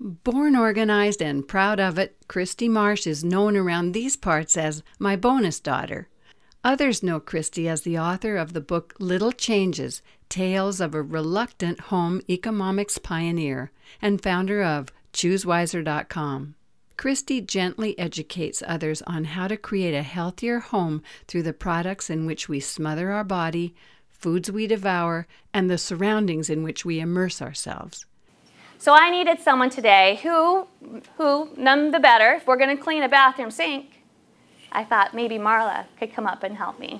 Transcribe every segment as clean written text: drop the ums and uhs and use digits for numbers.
Born organized and proud of it, Kristi Marsh is known around these parts as my bonus daughter. Others know Kristi as the author of the book Little Changes, Tales of a Reluctant Home Economics Pioneer, and founder of ChooseWiser.com. Kristi gently educates others on how to create a healthier home through the products in which we smother our body, foods we devour, and the surroundings in which we immerse ourselves. So I needed someone today who, none the better, if we're going to clean a bathroom sink, I thought maybe Marla could come up and help me.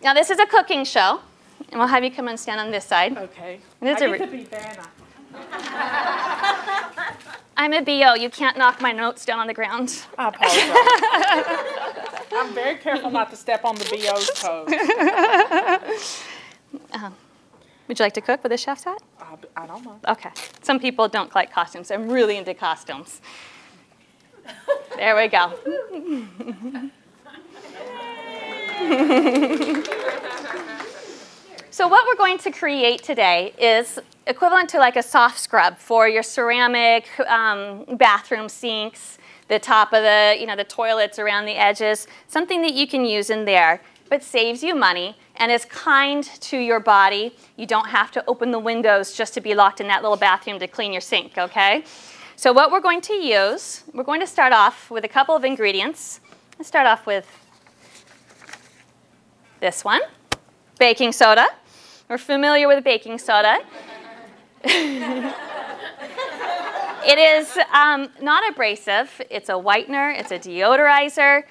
Now this is a cooking show, and we'll have you come and stand on this side. Okay. And I get to be Vanna. I'm a BO. You can't knock my notes down on the ground. I apologize. I'm very careful not to step on the BO's toes. Would you like to cook with a chef's hat? I don't know. Okay. Some people don't like costumes. I'm really into costumes. There we go. So what we're going to create today is equivalent to like a soft scrub for your ceramic bathroom sinks, the top of the toilets around the edges, something that you can use in there, but saves you money and is kind to your body. You don't have to open the windows just to be locked in that little bathroom to clean your sink, okay? So what we're going to use, we're going to start off with a couple of ingredients. Let's start off with this one, baking soda. We're familiar with baking soda. It is not abrasive. It's a whitener. It's a deodorizer.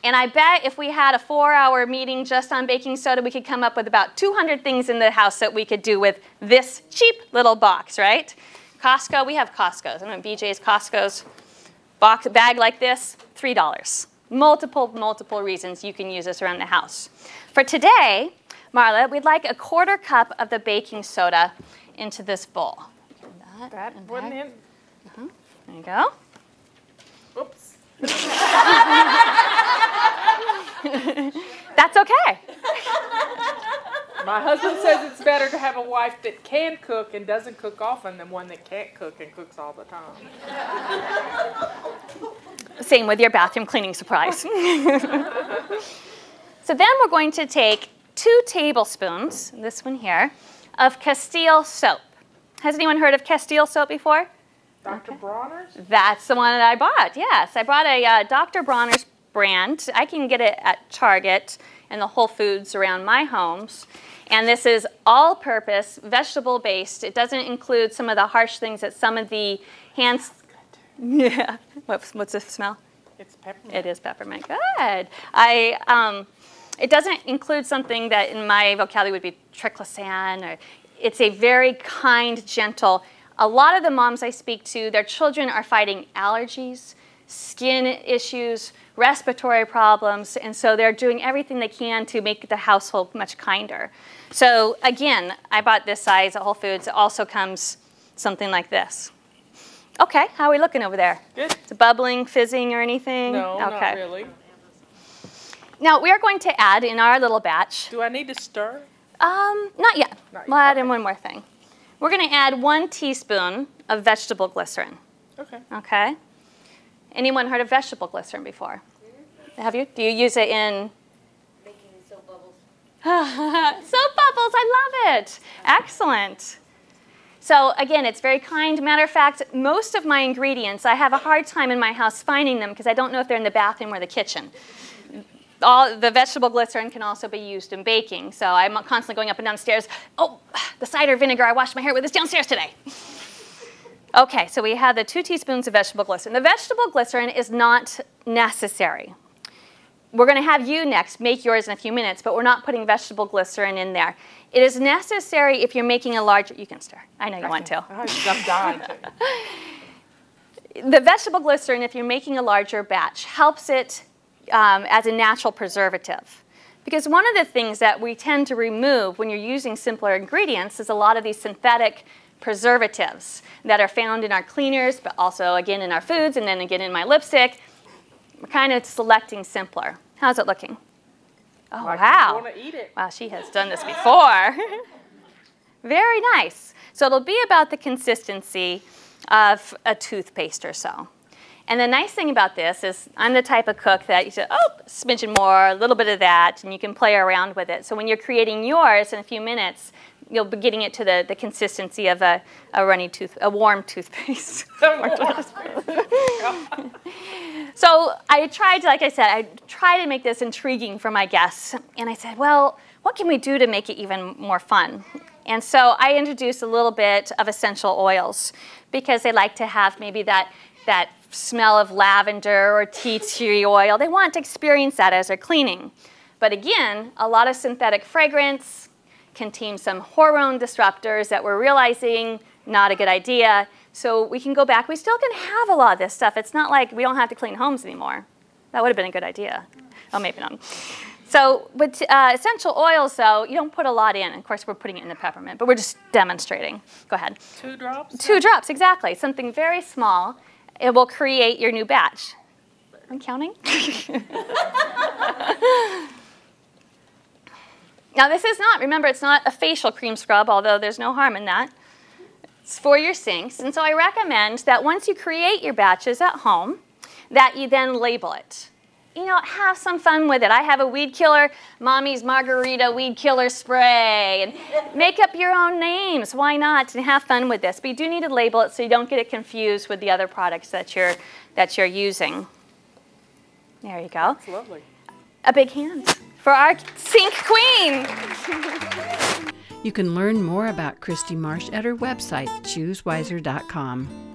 And I bet if we had a 4-hour meeting just on baking soda, we could come up with about 200 things in the house that we could do with this cheap little box, right? Costco, we have Costco's. I don't know, BJ's, Costco's. Bag like this, $3. Multiple reasons you can use this around the house. For today, Marla, we'd like a 1/4 cup of the baking soda into this bowl. That wasn't in. There you go. Oops. That's okay. My husband says it's better to have a wife that can cook and doesn't cook often than one that can't cook and cooks all the time. Same with your bathroom cleaning supplies. So then we're going to take 2 tablespoons, this one here, of Castile soap. Has anyone heard of Castile soap before? Dr. Bronner's? That's the one that I bought, yes. I bought a Dr. Bronner's brand. I can get it at Target and the Whole Foods around my homes. And this is all-purpose, vegetable-based. It doesn't include some of the harsh things that some of the hands... Yeah. What's the smell? It's peppermint. It is peppermint. Good. It doesn't include something that in my vocabulary would be triclosan. Or it's a very kind, gentle. A lot of the moms I speak to, their children are fighting allergies, skin issues, respiratory problems, and so they're doing everything they can to make the household much kinder. So again, I bought this size at Whole Foods. It also comes something like this. Okay, how are we looking over there? Good. Is it bubbling, fizzing, or anything? No, okay. not really. Now, we are going to add in our little batch. Do I need to stir? Not yet. Not We'll yet. add in one more thing. We're going to add 1 teaspoon of vegetable glycerin. Okay. Okay? Anyone heard of vegetable glycerin before? Have you? Do you use it in? Making soap bubbles. Soap bubbles, I love it. Excellent. So again, it's very kind. Matter of fact, most of my ingredients, I have a hard time in my house finding them because I don't know if they're in the bathroom or the kitchen. The vegetable glycerin can also be used in baking. So I'm constantly going up and downstairs. Oh, the cider vinegar I washed my hair with is downstairs today. Okay, so we have the 2 teaspoons of vegetable glycerin. The vegetable glycerin is not necessary. We're going to have you next make yours in a few minutes, but we're not putting vegetable glycerin in there. It is necessary if you're making a larger, you can stir. I know you want to. I'm dying to. The vegetable glycerin, if you're making a larger batch, helps it as a natural preservative. Because one of the things that we tend to remove when you're using simpler ingredients is a lot of these synthetic preservatives that are found in our cleaners, but also, again, in our foods, and then again in my lipstick. We're kind of selecting simpler. How's it looking? Oh, like wow. You want to eat it. Wow, she has done this before. Very nice. So it'll be about the consistency of a toothpaste or so. And the nice thing about this is I'm the type of cook that you say, oh, smidgen more, a little bit of that, and you can play around with it. So when you're creating yours in a few minutes, you'll be getting it to the consistency of a warm toothpaste. So I tried, like I said, I tried to make this intriguing for my guests. And I said, well, what can we do to make it even more fun? And so I introduced a little bit of essential oils because they like to have maybe that smell of lavender or tea tree oil. They want to experience that as they're cleaning. But again, a lot of synthetic fragrance contain some hormone disruptors that we're realizing not a good idea. So we can go back. We still can have a lot of this stuff. It's not like we don't have to clean homes anymore. That would have been a good idea. Oh, maybe not. So with essential oils, though, you don't put a lot in. Of course, we're putting it in the peppermint, but we're just demonstrating. Go ahead. 2 drops? 2 drops, exactly. Something very small. It will create your new batch. I'm counting. Now, this is not, remember, it's not a facial cream scrub, although there's no harm in that. It's for your sinks. And so I recommend that once you create your batches at home, that you then label it. You know, have some fun with it. I have a weed killer, Mommy's Margarita Weed Killer Spray. And make up your own names. Why not? And have fun with this. But you do need to label it so you don't get it confused with the other products that you're using. There you go. That's lovely. A big hand for our sink queen. You can learn more about Kristi Marsh at her website, choosewiser.com.